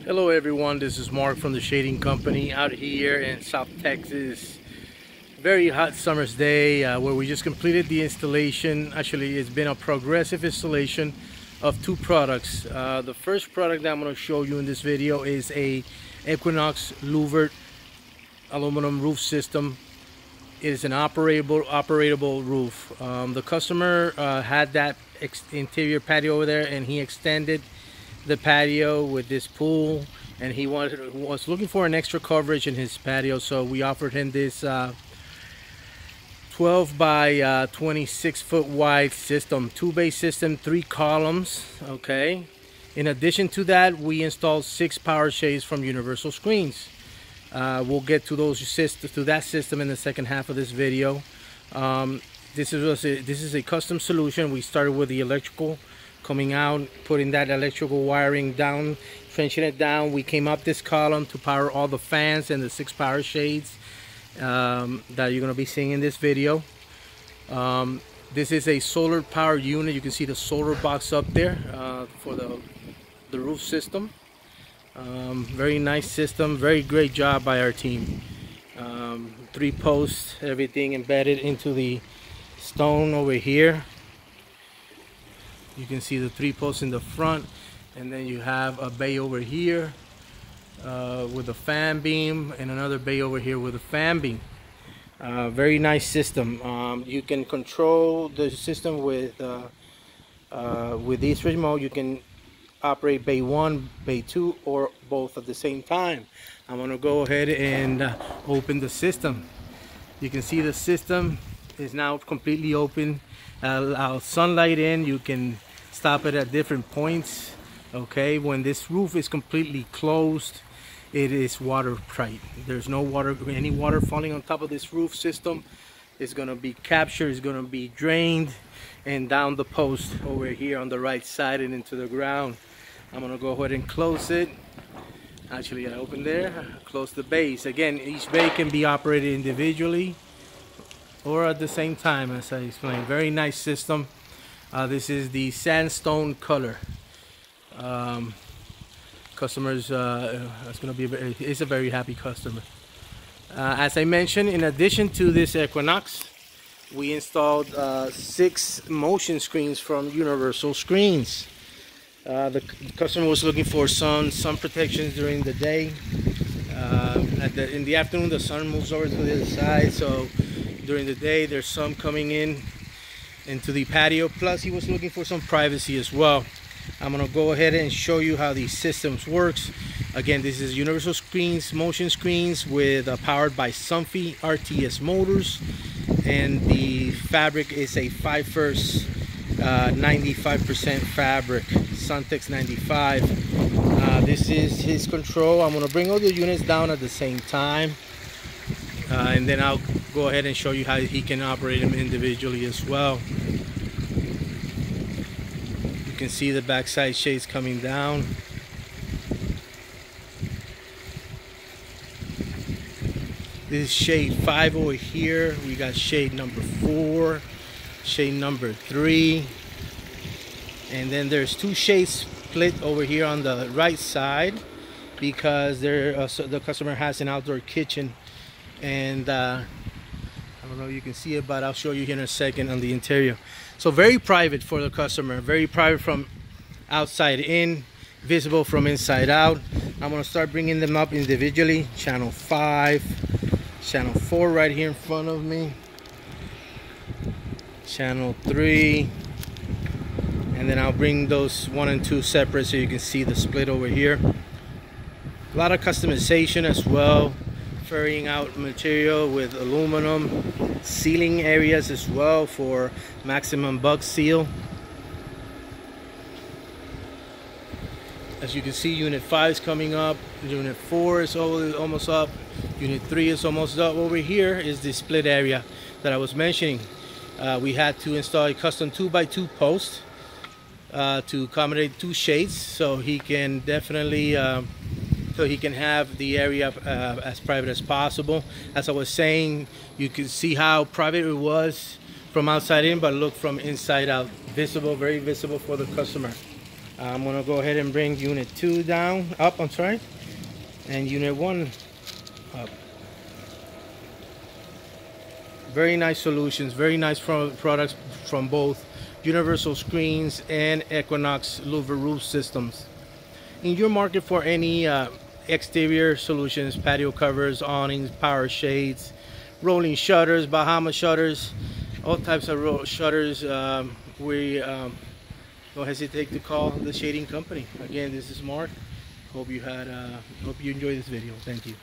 Hello everyone, this is Mark from the Shading Company out here in South Texas. Very hot summer's day where we just completed the installation. Actually, it's been a progressive installation of two products. The first product that I'm going to show you in this video is a Equinox louvered aluminum roof system. It is an operable roof. The customer had that interior patio over there, and he extended the patio with this pool, and he was looking for an extra coverage in his patio, so we offered him this 12 by 26 foot wide system, 2-bay system, 3 columns. Okay, in addition to that, we installed 6 power shades from Universal Screens. We'll get to that system in the second half of this video. This is a custom solution. We started with the electrical coming out, putting that electrical wiring down, trenching it down. We came up this column to power all the fans and the 6 power shades that you're going to be seeing in this video. This is a solar power unit. You can see the solar box up there for the roof system. Very nice system, very great job by our team. 3 posts, everything embedded into the stone over here. You can see the 3 posts in the front, and then you have a bay over here with a fan beam, and another bay over here with a fan beam. Very nice system. You can control the system with this remote. You can operate bay 1, bay 2, or both at the same time. I'm going to go ahead and open the system. You can see the system is now completely open. Allow sunlight in. You can stop it at different points. Okay, when this roof is completely closed, it is watertight. There's no water, any water falling on top of this roof system is going to be captured, is going to be drained and down the post over here on the right side and into the ground. I'm going to go ahead and close it. Actually, I open there, close the bays. Again, each bay can be operated individually or at the same time, as I explained. Very nice system. This is the sandstone color. Customers, it's a very happy customer. As I mentioned, in addition to this Equinox, we installed 6 motion screens from Universal Screens. The customer was looking for sun protections during the day. In the afternoon, the sun moves over to the other side, so during the day there's some coming into the patio. Plus, he was looking for some privacy as well. I'm going to go ahead and show you how these systems works. Again, this is Universal Screens Motion Screens with powered by Somfy RTS motors, and the fabric is a Phifer 95% fabric, Suntex 95. This is his control. I'm going to bring all the units down at the same time, and then I'll go ahead and show you how he can operate them individually as well. You can see the backside shades coming down. This is shade 5 over here. We got shade number 4, shade number 3, and then there's 2 shades split over here on the right side because the customer has an outdoor kitchen, and I don't know if you can see it, but I'll show you here in a second on the interior. So very private for the customer, very private from outside in, visible from inside out. I'm going to start bringing them up individually. Channel 5, channel 4 right here in front of me, channel 3, and then I'll bring those 1 and 2 separate so you can see the split over here. A lot of customization as well, ferrying out material with aluminum, sealing areas as well for maximum bug seal. As you can see, unit 5 is coming up, unit 4 is almost up, unit 3 is almost up. Over here is the split area that I was mentioning. We had to install a custom 2x2 post to accommodate 2 shades, so he can definitely have the area as private as possible. As I was saying, you can see how private it was from outside in, but look from inside out. Visible, very visible for the customer. I'm gonna go ahead and bring unit 2 down, up, I'm sorry, and unit 1 up. Very nice solutions, very nice products from both Universal Screens and Equinox louver roof systems. In your market for any exterior solutions, patio covers, awnings, power shades, rolling shutters, Bahama shutters, all types of shutters, we don't hesitate to call the shading company. Again, this is Mark. Hope you enjoyed this video. Thank you.